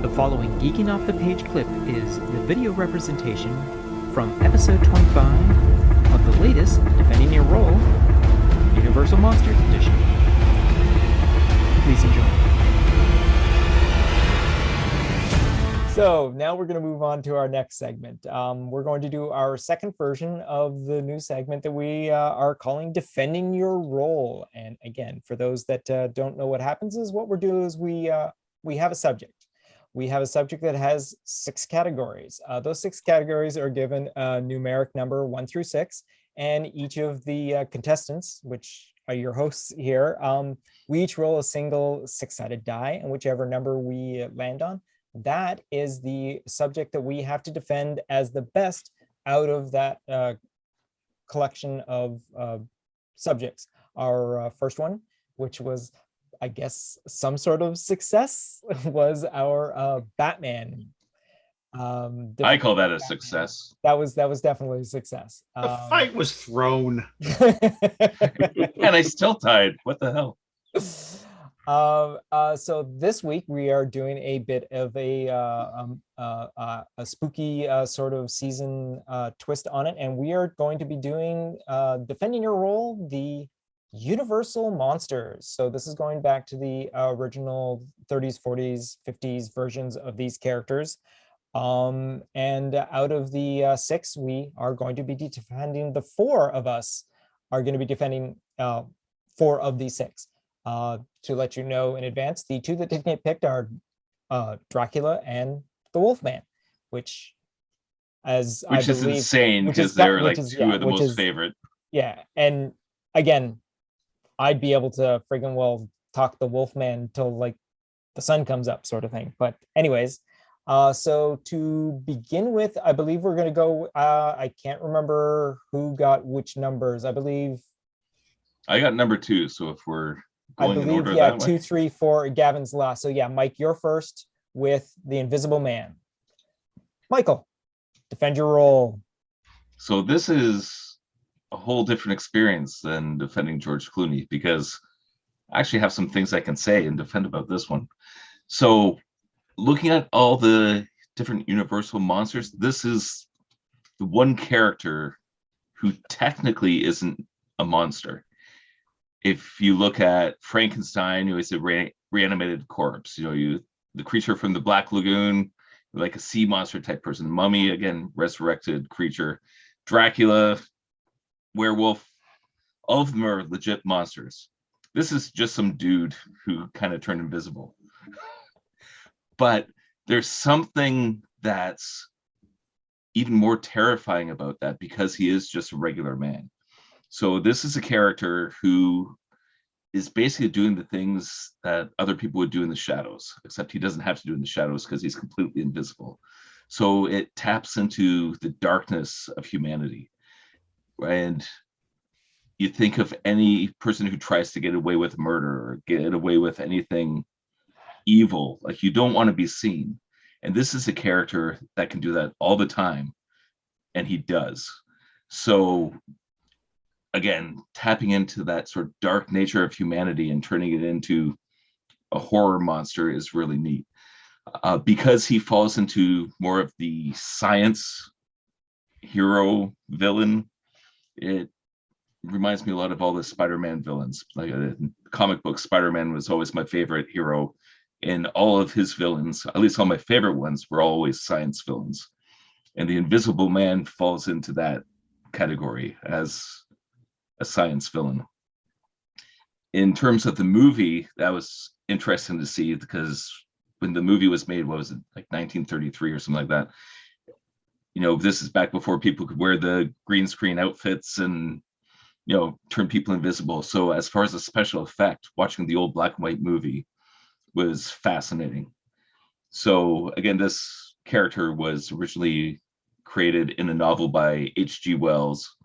The following Geeking Off The Page clip is the video representation from episode 25 of the latest Defending Your Role Universal Monsters Edition. Please enjoy. So now we're going to move on to our next segment. We're going to do our second version of the new segment that we are calling Defending Your Role. And again, for those that don't know what happens is what we're doing is we have a subject. We have a subject that has 6 categories. Those 6 categories are given a numeric number 1 through 6, and each of the contestants, which are your hosts here, we each roll a single 6-sided die, and whichever number we land on, that is the subject that we have to defend as the best out of that collection of subjects. Our first one, which was, I guess, some sort of success, was our Batman. I call that a success. That was definitely a success. The fight was thrown. And I still tied. What the hell? So this week we are doing a bit of a spooky sort of season twist on it, and we are going to be doing Defending Your Role, the Universal Monsters. So this is going back to the original 30s, 40s, 50s versions of these characters. And out of the 6, we are going to be defending, the 4 of us are going to be defending 4 of these 6. To let you know in advance, the 2 that didn't get picked are Dracula and the Wolfman, which is insane because they're like 2 of the most favorite. Yeah, and again, I'd be able to friggin' well talk the Wolfman till like the sun comes up, sort of thing. But anyways, so to begin with, I believe we're gonna go. I can't remember who got which numbers. I believe I got number 2. So if we're going I believe, in order, yeah, that 2, way. 3, 4. Gavin's last. So yeah, Mike, you're first with the Invisible Man. Michael, defend your role. So this is a whole different experience than defending George Clooney, because I actually have some things I can say and defend about this one. So looking at all the different Universal monsters, this is the one character who technically isn't a monster. If you look at Frankenstein, who is a reanimated corpse, the creature from the Black Lagoon, like a sea monster type person. Mummy, again, resurrected creature. Dracula, werewolf, all of them are legit monsters. This is just some dude who kind of turned invisible. But there's something that's even more terrifying about that, because he is just a regular man. So this is a character who is basically doing the things that other people would do in the shadows, except he doesn't have to do in the shadows because he's completely invisible. So it taps into the darkness of humanity. And you think of any person who tries to get away with murder or get away with anything evil, like, you don't want to be seen. And this is a character that can do that all the time, and he does. So again, tapping into that sort of dark nature of humanity and turning it into a horror monster is really neat. Because he falls into more of the science hero villain, it reminds me a lot of all the Spider-Man villains. Like comic book Spider-Man was always my favorite hero, and all of his villains, at least all my favorite ones, were always science villains. And the Invisible Man falls into that category as a science villain. In terms of the movie, that was interesting to see, because when the movie was made, what was it, like 1933 or something like that? This is back before people could wear the green screen outfits and turn people invisible. So as far as a special effect, watching the old black and white movie was fascinating. So again, this character was originally created in a novel by H.G. Wells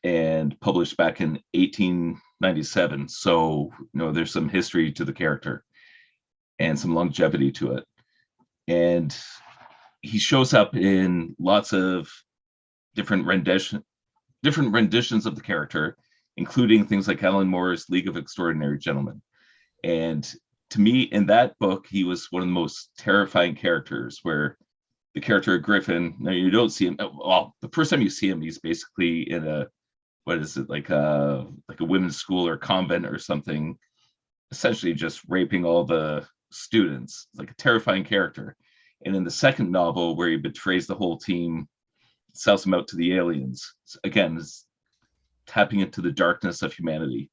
and published back in 1897. So there's some history to the character and some longevity to it. And he shows up in lots of different renditions of the character, including things like Alan Moore's League of Extraordinary Gentlemen. And to me, in that book, he was one of the most terrifying characters, where the character of Griffin, now you don't see him, well, the first time you see him, he's basically in a, what is it, like a women's school or convent or something, essentially just raping all the students. It's like a terrifying character. And in the second novel, where he betrays the whole team, sells them out to the aliens, again, is tapping into the darkness of humanity.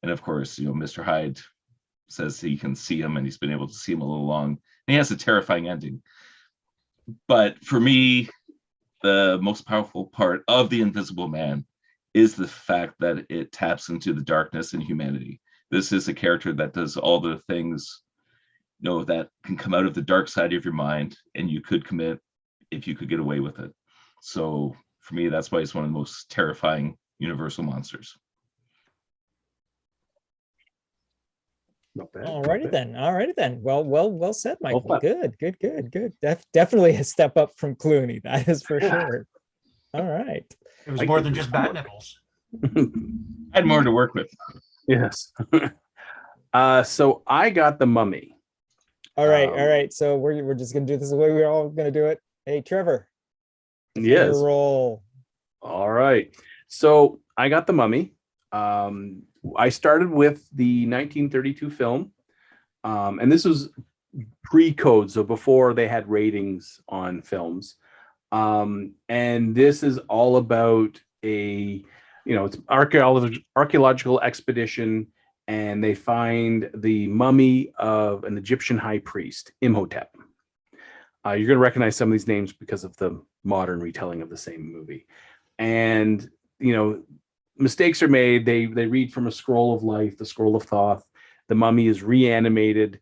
And of course, Mr. Hyde says he can see him, and he's been able to see him all along. And he has a terrifying ending. But for me, the most powerful part of The Invisible Man is the fact that it taps into the darkness and humanity. This is a character that does all the things, that can come out of the dark side of your mind, and you could commit if you could get away with it. So for me, that's why it's one of the most terrifying universal monsters. Not bad. Alrighty then. Well said, Michael. Good. Definitely a step up from Clooney. That is for sure. All right. It was more than just bat nipples. I had more to work with. Yes. So I got The Mummy. All right. So we're just gonna do this the way we're all gonna do it. Hey, Trevor. Yes. Roll. All right. So I got The Mummy. I started with the 1932 film, and this was pre-code, so before they had ratings on films. And this is all about it's archaeological expedition, and they find the mummy of an Egyptian high priest, Imhotep. You're going to recognize some of these names because of the modern retelling of the same movie. And, mistakes are made. They read from a scroll of life, the scroll of Thoth. The mummy is reanimated,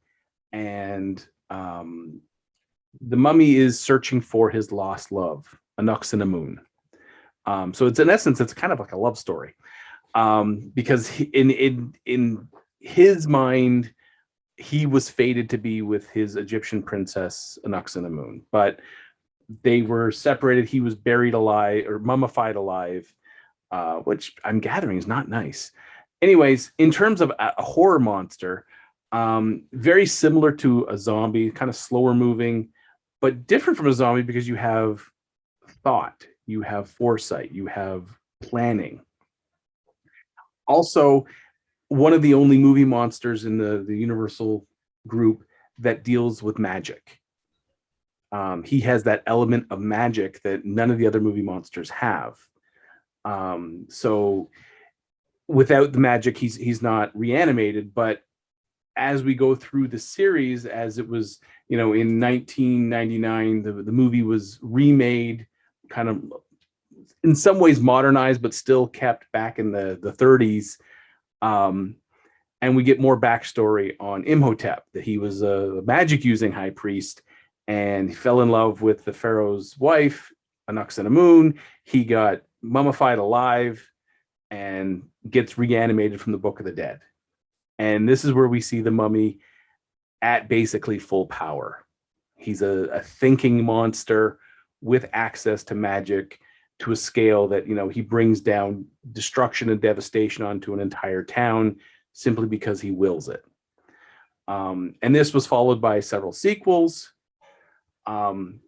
and the mummy is searching for his lost love, Anaxinamun. So it's, in essence, it's kind of like a love story, because in his mind, he was fated to be with his Egyptian princess Anaxinamun, but they were separated. He was buried alive, or mummified alive, which I'm gathering is not nice. Anyways, in terms of a horror monster, very similar to a zombie, kind of slower moving, but different from a zombie because you have thought, you have foresight, you have planning. Also, one of the only movie monsters in the Universal group that deals with magic. He has that element of magic that none of the other movie monsters have. So without the magic, he's not reanimated. But as we go through the series, as it was, in 1999, the movie was remade, kind of in some ways modernized, but still kept back in the 30s. And we get more backstory on Imhotep, that he was a magic using high priest, and he fell in love with the pharaoh's wife, Anaxinamun. He got mummified alive and gets reanimated from the Book of the Dead. And this is where we see the mummy at basically full power. He's a thinking monster with access to magic to a scale that, he brings down destruction and devastation onto an entire town simply because he wills it. And this was followed by several sequels. And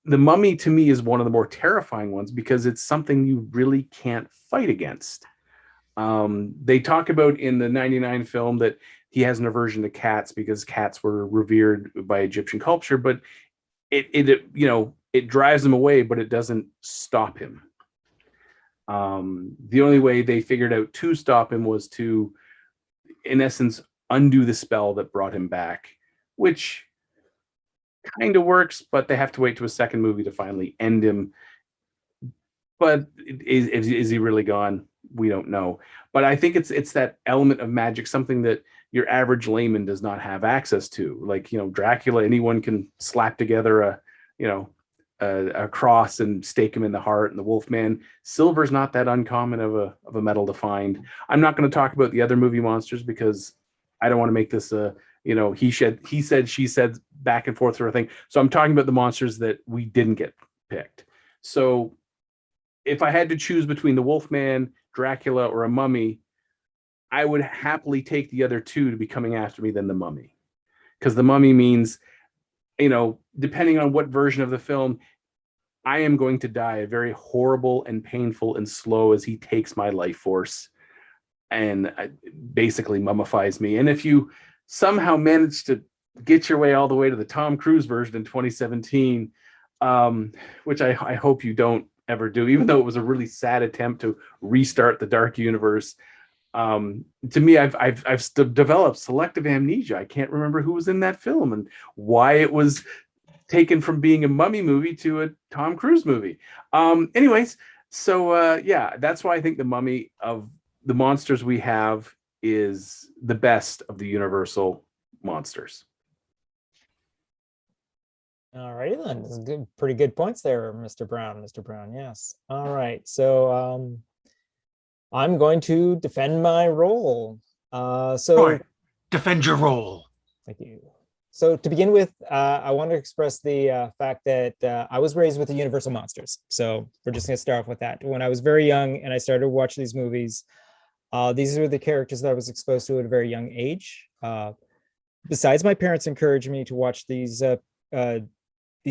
the mummy, to me, is one of the more terrifying ones because it's something you really can't fight against. They talk about in the 99 film that he has an aversion to cats because cats were revered by Egyptian culture, but it drives him away, but it doesn't stop him. The only way they figured out to stop him was to, in essence, undo the spell that brought him back, which kind of works, but they have to wait to a second movie to finally end him. But is he really gone? We don't know. But I think it's that element of magic, something that your average layman does not have access to. Like, Dracula, anyone can slap together a cross and stake him in the heart, and the Wolfman. Silver's not that uncommon of a metal to find. I'm not going to talk about the other movie monsters because I don't want to make this he said, she said, back and forth sort of thing. So I'm talking about the monsters that we didn't get picked. So if I had to choose between the Wolfman, Dracula, or a mummy, I would happily take the other two to be coming after me than the Mummy, because the Mummy means, depending on what version of the film, I am going to die a very horrible and painful and slow as he takes my life force and basically mummifies me. And if you somehow manage to get your way all the way to the Tom Cruise version in 2017, which I hope you don't ever do, even though it was a really sad attempt to restart the dark universe. To me, I've developed selective amnesia. I can't remember who was in that film and why it was taken from being a Mummy movie to a Tom Cruise movie. Anyways, so that's why I think the Mummy, of the monsters we have, is the best of the Universal monsters. All right, then. This is good, pretty good points there, Mr. Brown. Mr. Brown, yes. All right, so I'm going to defend my role. Right. Defend your role. Thank you. So to begin with, I want to express the fact that I was raised with the Universal monsters. So we're just going to start off with that. When I was very young and I started to watch these movies, these are the characters that I was exposed to at a very young age. Besides my parents encouraging me to watch these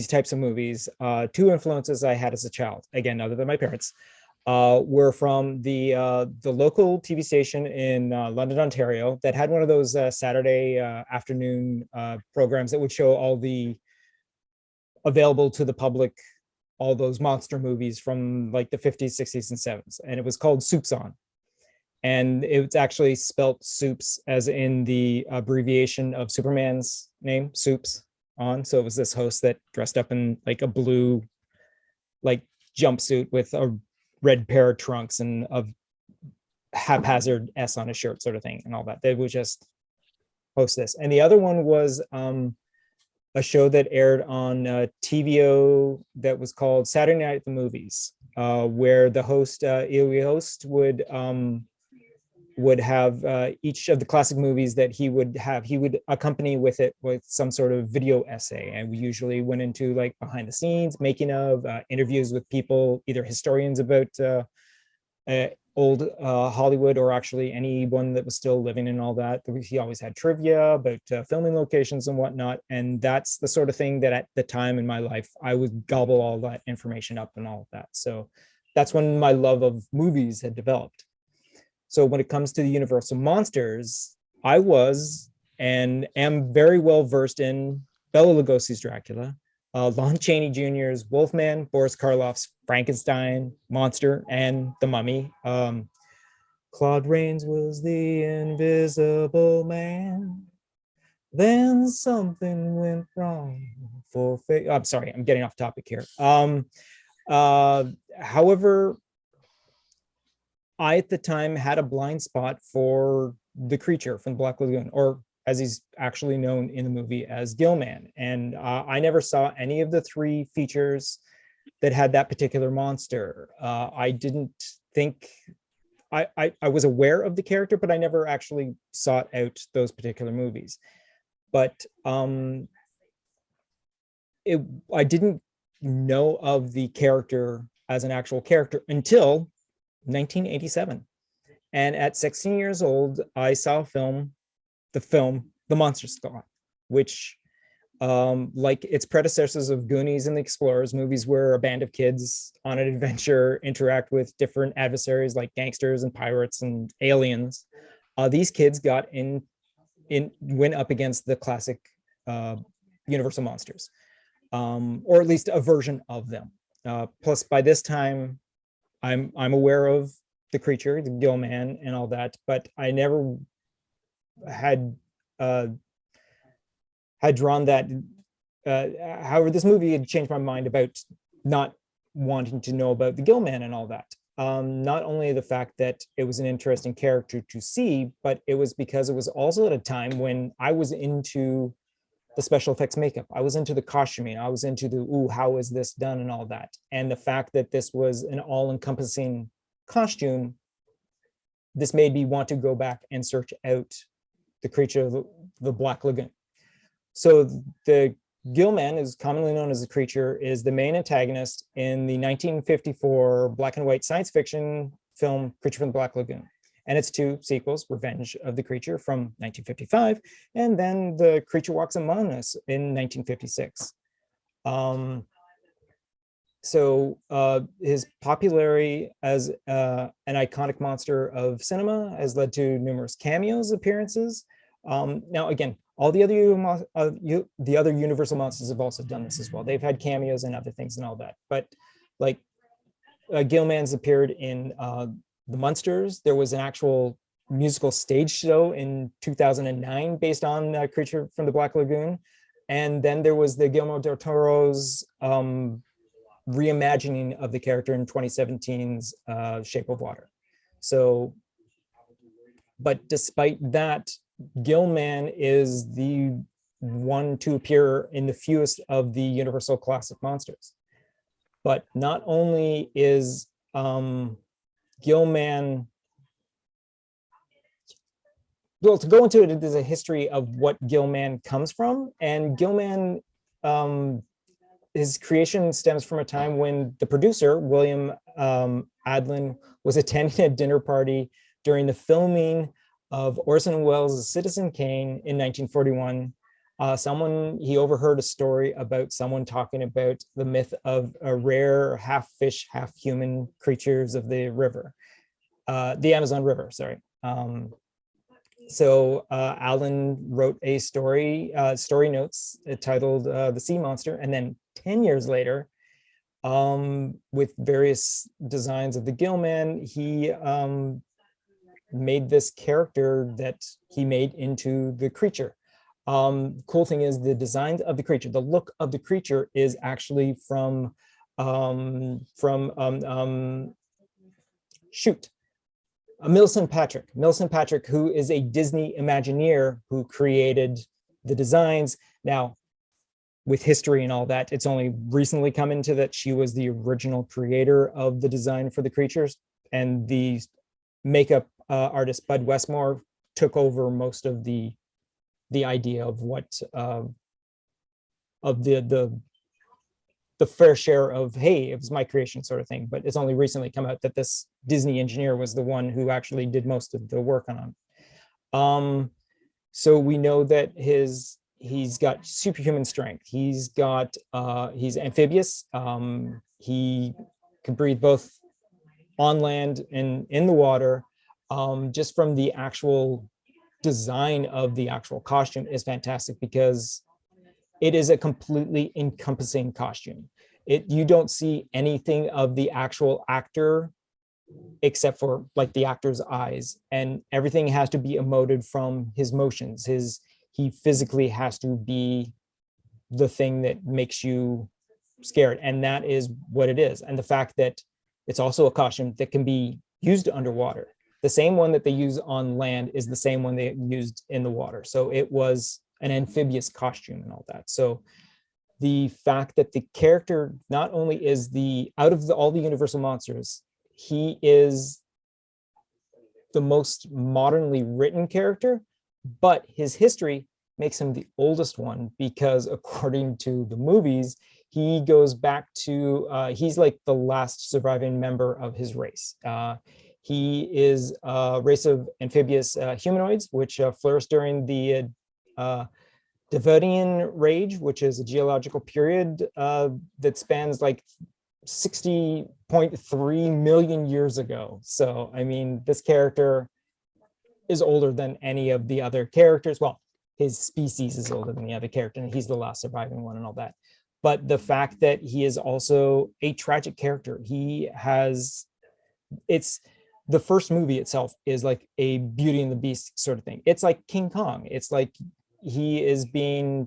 types of movies, two influences I had as a child, again, other than my parents, were from the local TV station in London, Ontario, that had one of those Saturday afternoon programs that would show all the available to the public, all those monster movies from like the 50s, 60s, and 70s. And it was called Soups On. And it's actually spelt Soups as in the abbreviation of Superman's name, Soups On. So it was this host that dressed up in like a blue like jumpsuit with a red pair of trunks and a haphazard S on his shirt, sort of thing, and all that. They would just host this. And the other one was a show that aired on TVO that was called Saturday Night at the Movies, where the host, EOE host, would have each of the classic movies that he would accompany with it with some sort of video essay. And we usually went into like behind the scenes, making of, interviews with people, either historians about old Hollywood or actually anyone that was still living and all that. He always had trivia about filming locations and whatnot. And that's the sort of thing that at the time in my life, I would gobble all that information up and all of that. So that's when my love of movies had developed. So when it comes to the Universal monsters, I was and am very well versed in Bela Lugosi's Dracula, Lon Chaney Jr.'s Wolfman, Boris Karloff's Frankenstein monster, and the Mummy. Claude Rains was the Invisible Man. Then something went wrong for I'm sorry, I'm getting off topic here. However, I at the time had a blind spot for the creature from Black Lagoon, or as he's actually known in the movie as Gillman. And I never saw any of the three features that had that particular monster. I didn't think, I was aware of the character, but I never actually sought out those particular movies. But I didn't know of the character as an actual character until 1987. And at 16 years old, I saw the film The Monster Squad, which like its predecessors of Goonies and The Explorers, movies where a band of kids on an adventure interact with different adversaries like gangsters and pirates and aliens. These kids went up against the classic Universal monsters, or at least a version of them. Plus, by this time, I'm aware of the creature, the Gill Man, and all that, but I never had drawn that. However, this movie had changed my mind about not wanting to know about the Gill Man and all that. Not only the fact that it was an interesting character to see, but it was because it was also at a time when I was into the special effects makeup. I was into the costuming. I was into the, how is this done and all that. And the fact that this was an all-encompassing costume, this made me want to go back and search out the creature of the Black Lagoon. So the Gill Man, is commonly known as the creature, is the main antagonist in the 1954 black and white science fiction film Creature from the Black Lagoon. and its two sequels, Revenge of the Creature from 1955, and then The Creature Walks Among Us in 1956. So his popularity as an iconic monster of cinema has led to numerous cameos appearances. Now, again, all the other Universal monsters have also done this as well. They've had cameos and other things and all that. But like Gilman's appeared in The Munsters. There was an actual musical stage show in 2009 based on Creature from the Black Lagoon. And then there was the Guillermo del Toro's reimagining of the character in 2017's Shape of Water. So, but despite that, Gilman is the one to appear in the fewest of the Universal classic monsters. But not only is Gilman, well, to go into it, there's a history of what Gilman comes from, and Gilman, his creation stems from a time when the producer, William Adlin, was attending a dinner party during the filming of Orson Welles' Citizen Kane in 1941. He overheard a story about someone talking about the myth of a rare half fish, half human creatures of the river, the Amazon River, sorry. So Allen wrote a story notes titled The Sea Monster, and then 10 years later, with various designs of the Gilman, he made this character that he made into the creature. Cool thing is the design of the creature, the look of the creature is actually from Millicent Patrick, who is a Disney Imagineer who created the designs. Now, with history and all that, it's only recently come into that she was the original creator of the design for the creatures, and the makeup artist Bud Westmore took over most of the idea of what of the fair share of, hey, it was my creation sort of thing. But it's only recently come out that this Disney engineer was the one who actually did most of the work on it. So we know that he's got superhuman strength. He's amphibious. He can breathe both on land and in the water. Just from the actual design of the actual costume is fantastic, because it is a completely encompassing costume. You don't see anything of the actual actor except for like the actor's eyes, and everything has to be emoted from his motions. He physically has to be the thing that makes you scared, and that is what it is. And the fact that it's also a costume that can be used underwater. The same one that they use on land is the same one they used in the water. So it was an amphibious costume and all that. So the fact that the character not only is all the Universal monsters, he is the most modernly written character, but his history makes him the oldest one, because according to the movies, he goes back to, he's like the last surviving member of his race. He is a race of amphibious humanoids, which flourished during the Devonian Rage, which is a geological period that spans like 60.3 million years ago. So, I mean, this character is older than any of the other characters. Well, his species is older than the other character, and he's the last surviving one and all that. But the fact that he is also a tragic character, the first movie itself is like a Beauty and the Beast sort of thing. It's like King Kong. It's like he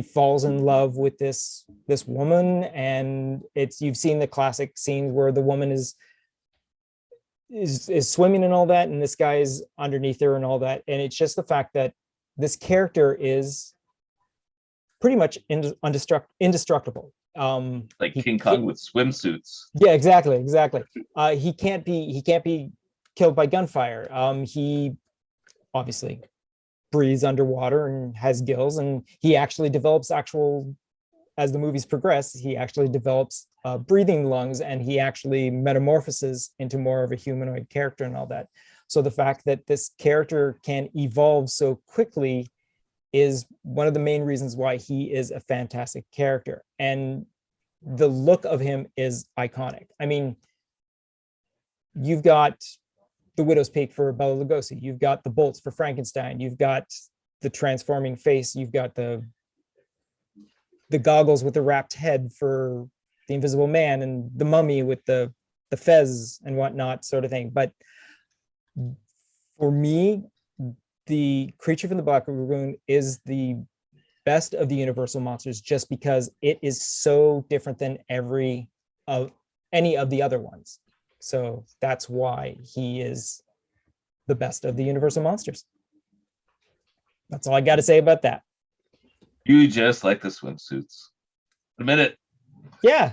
falls in love with this woman, and you've seen the classic scenes where the woman is swimming and all that, and this guy is underneath her and all that. And it's just the fact that this character is pretty much indestructible. Like King Kong with swimsuits. Yeah, exactly. He can't be killed by gunfire. He obviously breathes underwater and has gills, and he actually develops as the movies progress, he actually develops breathing lungs, and he actually metamorphoses into more of a humanoid character and all that. So the fact that this character can evolve so quickly is one of the main reasons why he is a fantastic character. And the look of him is iconic. I mean, you've got the Widow's Peak for Bela Lugosi. You've got the bolts for Frankenstein. You've got the transforming face. You've got the goggles with the wrapped head for the Invisible Man, and the Mummy with the fez and whatnot, sort of thing. But for me, the Creature from the Black Lagoon is the best of the Universal monsters, just because it is so different than any of the other ones. So that's why he is the best of the Universal monsters. That's all I got to say about that. You just like the swimsuits. Admit it. Yeah.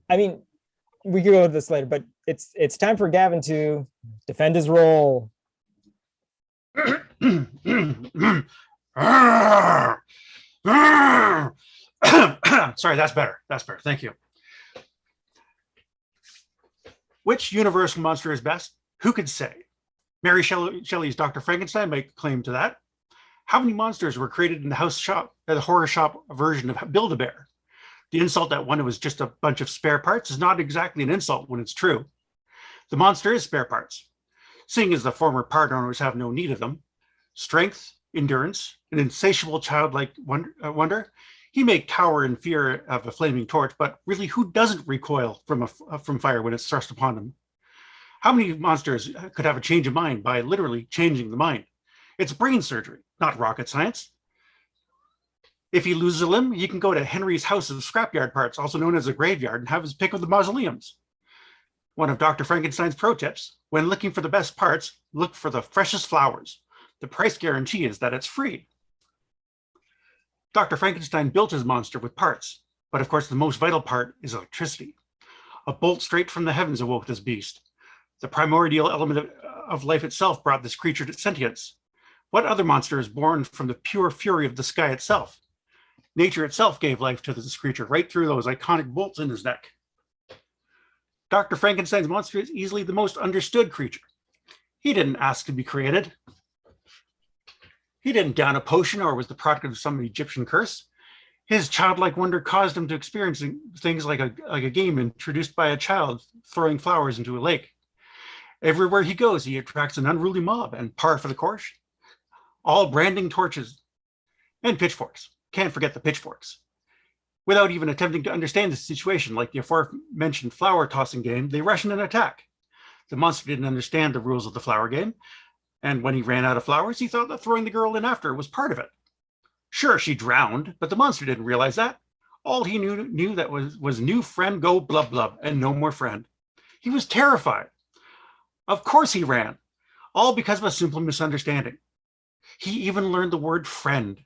I mean, we could go to this later, but it's time for Gavin to defend his role. Sorry, that's better. That's better. Thank you. Which Universal monster is best? Who could say? Mary Shelley's Dr. Frankenstein might claim to that. How many monsters were created in the horror shop version of Build-A-Bear? The insult that one was just a bunch of spare parts is not exactly an insult when it's true. The monster is spare parts. Seeing as the former part owners have no need of them, strength, endurance, an insatiable childlike wonder, he may cower in fear of a flaming torch, but really, who doesn't recoil from fire when it's thrust upon them? How many monsters could have a change of mind by literally changing the mind? It's brain surgery, not rocket science. If he loses a limb, he can go to Henry's house of scrapyard parts, also known as a graveyard, and have his pick of the mausoleums. One of Dr. Frankenstein's pro tips: when looking for the best parts, look for the freshest flowers. The price guarantee is that it's free. Dr. Frankenstein built his monster with parts, but of course the most vital part is electricity. A bolt straight from the heavens awoke this beast. The primordial element of life itself brought this creature to sentience. What other monster is born from the pure fury of the sky itself? Nature itself gave life to this creature right through those iconic bolts in his neck. Dr. Frankenstein's monster is easily the most understood creature. He didn't ask to be created. He didn't down a potion or was the product of some Egyptian curse. His childlike wonder caused him to experience things like a game introduced by a child throwing flowers into a lake. Everywhere he goes, he attracts an unruly mob, and par for the course, all branding torches and pitchforks. Can't forget the pitchforks. Without even attempting to understand the situation, like the aforementioned flower tossing game, they rush in and attack. The monster didn't understand the rules of the flower game, and when he ran out of flowers, he thought that throwing the girl in after was part of it. Sure, she drowned, but the monster didn't realize that. All he knew that was new friend go blub blub, and no more friend. He was terrified. Of course he ran, all because of a simple misunderstanding. He even learned the word friend.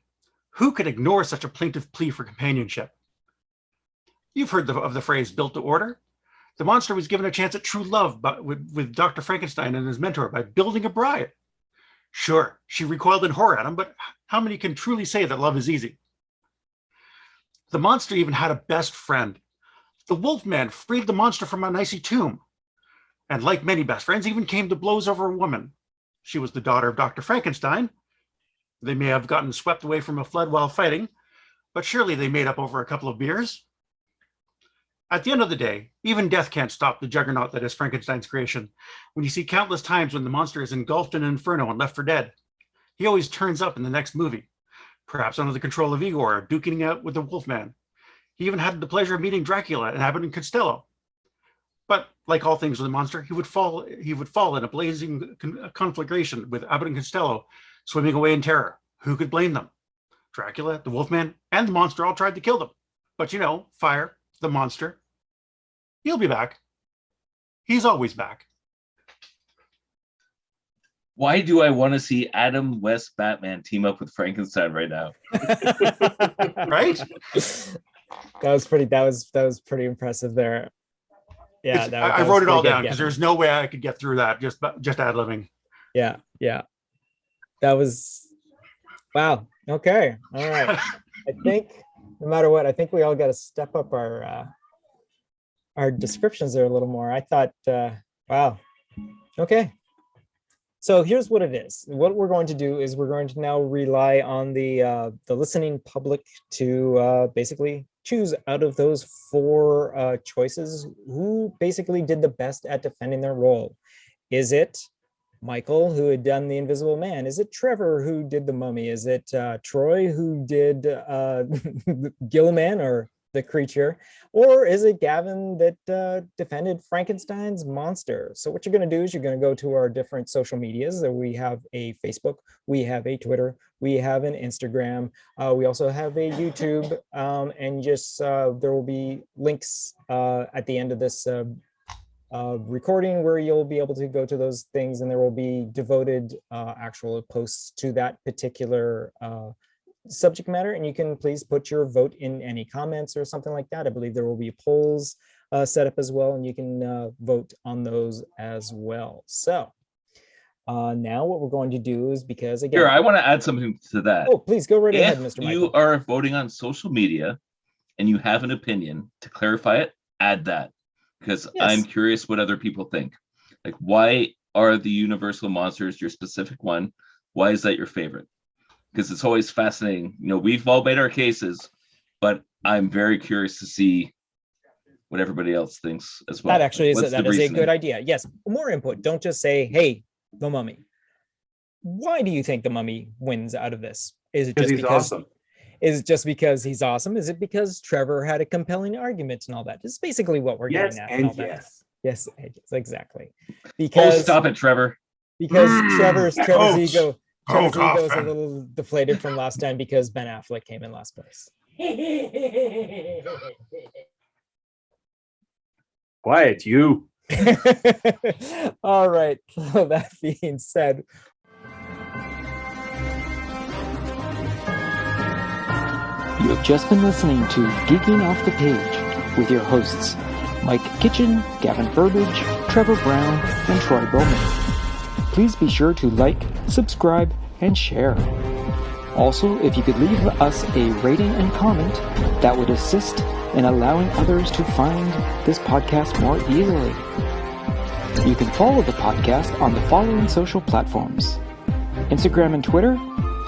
Who could ignore such a plaintive plea for companionship? You've heard of the phrase built to order. The monster was given a chance at true love with Dr. Frankenstein and his mentor by building a bride. Sure, she recoiled in horror at him, but how many can truly say that love is easy? The monster even had a best friend. The Wolfman freed the monster from an icy tomb, and like many best friends, even came to blows over a woman. She was the daughter of Dr. Frankenstein. They may have gotten swept away from a flood while fighting, but surely they made up over a couple of beers. At the end of the day, even death can't stop the juggernaut that is Frankenstein's creation. When you see countless times when the monster is engulfed in an inferno and left for dead, he always turns up in the next movie, perhaps under the control of Igor, or duking out with the Wolfman. He even had the pleasure of meeting Dracula and Abbott and Costello. But like all things with the monster, he would fall in a blazing conflagration with Abbott and Costello swimming away in terror. Who could blame them? Dracula, the Wolfman, and the monster all tried to kill them. But you know, fire, the monster, he'll be back. He's always back. Why do I want to see Adam West Batman team up with Frankenstein right now? Right? That was pretty impressive there. Yeah, I wrote it all down because there's no way I could get through that just ad-libbing. Yeah. That was wow. Okay. All right. I think no matter what, I think we all got to step up our descriptions there a little more. I thought, wow. Okay. So here's what it is. What we're going to do is we're going to now rely on the listening public to basically choose out of those 4 choices who basically did the best at defending their role. Is it Michael, who had done the Invisible Man? Is it Trevor, who did the Mummy? Is it Troy, who did Gilman or the Creature? Or is it Gavin that defended Frankenstein's monster? So what you're going to do is you're going to go to our different social medias. We have a Facebook, we have a Twitter, we have an Instagram, we also have a YouTube, and just there will be links at the end of this recording where you'll be able to go to those things, and there will be devoted actual posts to that particular subject matter, and you can please put your vote in any comments or something like that. I believe there will be polls set up as well, and you can vote on those as well. So now what we're going to do is, because again, Here, I want to add something to that. Oh, please go right ahead, Mr. If Michael. you are voting on social media and you have an opinion, to clarify it, add that, because Yes. I'm curious what other people think. Like, why are the Universal monsters your specific one? Why is that your favorite? Because it's always fascinating. You know, we've all made our cases, but I'm very curious to see what everybody else thinks as well. That actually is What's the a reasoning? good idea. Yes, more input. Don't just say, "Hey, the Mummy." Why do you think the Mummy wins out of this? Is it Because just he's because? awesome. Is it just because he's awesome? Is it because Trevor had a compelling argument and all that? It's basically what we're Yes, getting at. and all that. yes. Yes, exactly. Oh, Because stop it, Trevor. because Trevor's Coach. ego. Trevor's Coach ego is a Hoffman. little deflated from last time because Ben Affleck came in last place. Quiet, you. All right. So that being said, You have just been listening to Geeking Off the Page with your hosts, Mike Kitchen, Gavin Burbage, Trevor Brown, and Troy Bowman. Please be sure to like, subscribe, and share. Also, if you could leave us a rating and comment, that would assist in allowing others to find this podcast more easily. You can follow the podcast on the following social platforms: Instagram and Twitter,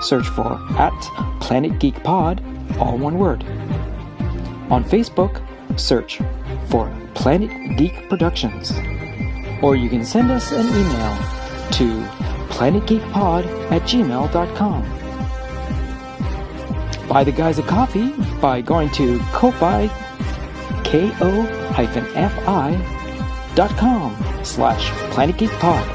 search for @PlanetGeekPod, all one word. On Facebook, search for Planet Geek Productions. Or you can send us an email to planetgeekpod@gmail.com. Buy the guys a coffee by going to Ko-Fi, ko-fi.com/planetgeekpod.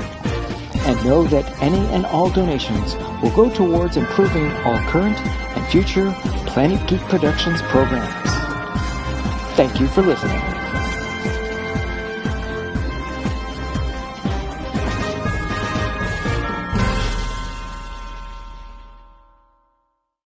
And know that any and all donations will go towards improving all current and future Planet Geek Productions programs. Thank you for listening.